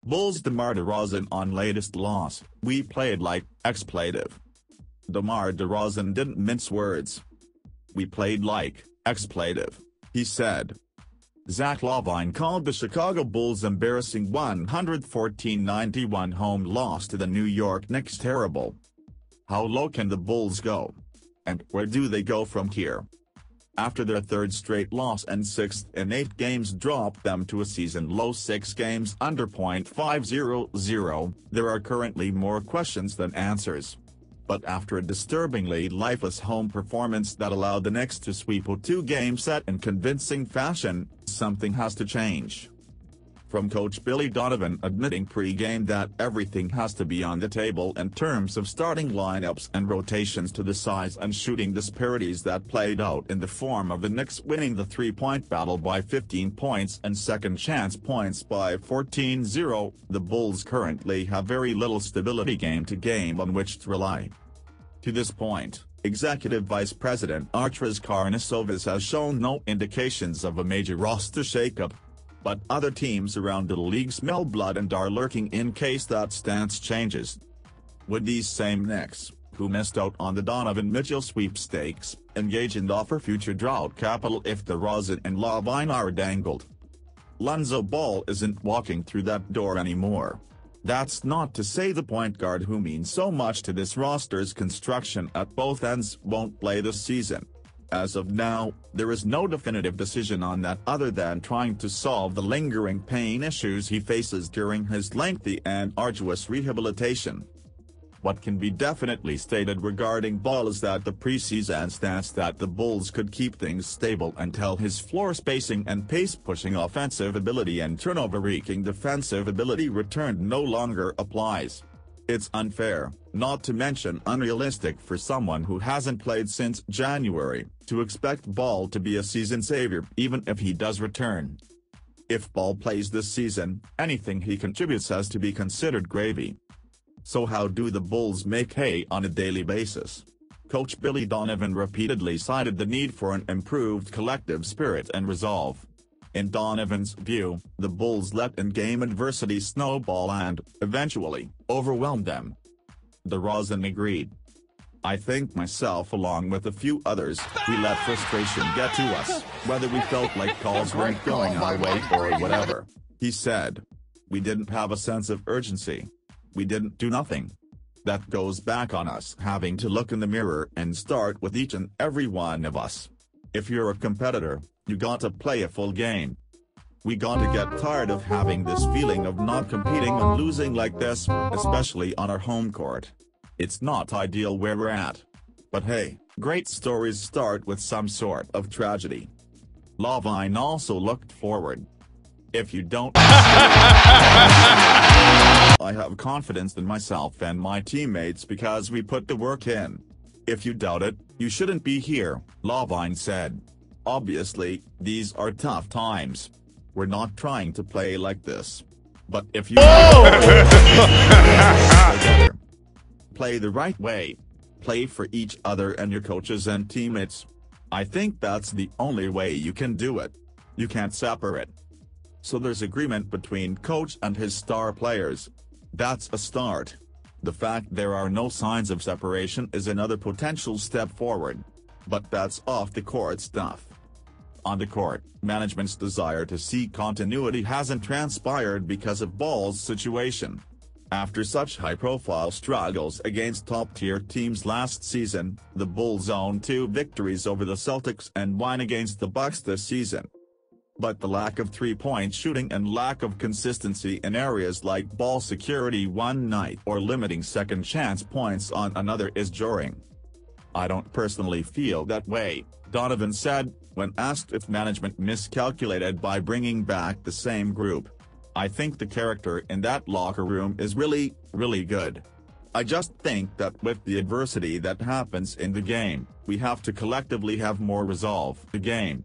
Bulls DeMar DeRozan on latest loss, "We played like Expletive." DeMar DeRozan didn't mince words. "We played like Expletive," he said. Zach LaVine called the Chicago Bulls' embarrassing 114-91 home loss to the New York Knicks terrible. How low can the Bulls go? And where do they go from here? After their third straight loss and sixth in 8 games dropped them to a season-low 6 games under .500, there are currently more questions than answers. But after a disturbingly lifeless home performance that allowed the Knicks to sweep a 2-game set in convincing fashion, something has to change. From coach Billy Donovan admitting pre-game that everything has to be on the table in terms of starting lineups and rotations to the size and shooting disparities that played out in the form of the Knicks winning the three-point battle by 15 points and second-chance points by 14-0, the Bulls currently have very little stability game-to-game on which to rely. To this point, Executive Vice President Arturs Karnisovas has shown no indications of a major roster shakeup. But other teams around the league smell blood and are lurking in case that stance changes. Would these same Knicks, who missed out on the Donovan Mitchell sweepstakes, engage and offer future drought capital if DeRozan and LaVine are dangled? Lonzo Ball isn't walking through that door anymore. That's not to say the point guard who means so much to this roster's construction at both ends won't play this season. As of now, there is no definitive decision on that other than trying to solve the lingering pain issues he faces during his lengthy and arduous rehabilitation. What can be definitely stated regarding Ball is that the preseason stance that the Bulls could keep things stable until his floor spacing and pace-pushing offensive ability and turnover-wreaking defensive ability returned no longer applies. It's unfair, not to mention unrealistic for someone who hasn't played since January, to expect Ball to be a season savior even if he does return. If Ball plays this season, anything he contributes has to be considered gravy. So how do the Bulls make hay on a daily basis? Coach Billy Donovan repeatedly cited the need for an improved collective spirit and resolve. In Donovan's view, the Bulls let in-game adversity snowball and, eventually, overwhelm them. DeRozan agreed. "I think myself along with a few others, we let frustration get to us, whether we felt like calls weren't going our way or whatever," he said. "We didn't have a sense of urgency. We didn't do nothing. That goes back on us having to look in the mirror and start with each and every one of us. If you're a competitor, you got to play a full game. We got to get tired of having this feeling of not competing and losing like this, especially on our home court. It's not ideal where we're at. But hey, great stories start with some sort of tragedy." LaVine also looked forward. "If you don't I have confidence in myself and my teammates because we put the work in. If you doubt it, you shouldn't be here," LaVine said. "Obviously, these are tough times. We're not trying to play like this. But if you play the right way, play for each other and your coaches and teammates, I think that's the only way you can do it. You can't separate. So there's agreement between coach and his star players. That's a start. The fact there are no signs of separation is another potential step forward. But that's off the court stuff. On the court, management's desire to see continuity hasn't transpired because of Ball's situation. After such high-profile struggles against top-tier teams last season, the Bulls own 2 victories over the Celtics and 1 against the Bucks this season. But the lack of three-point shooting and lack of consistency in areas like ball security one night or limiting second-chance points on another is jarring. "I don't personally feel that way," Donovan said, when asked if management miscalculated by bringing back the same group. "I think the character in that locker room is really, really good. I just think that with the adversity that happens in the game, we have to collectively have more resolve. The game,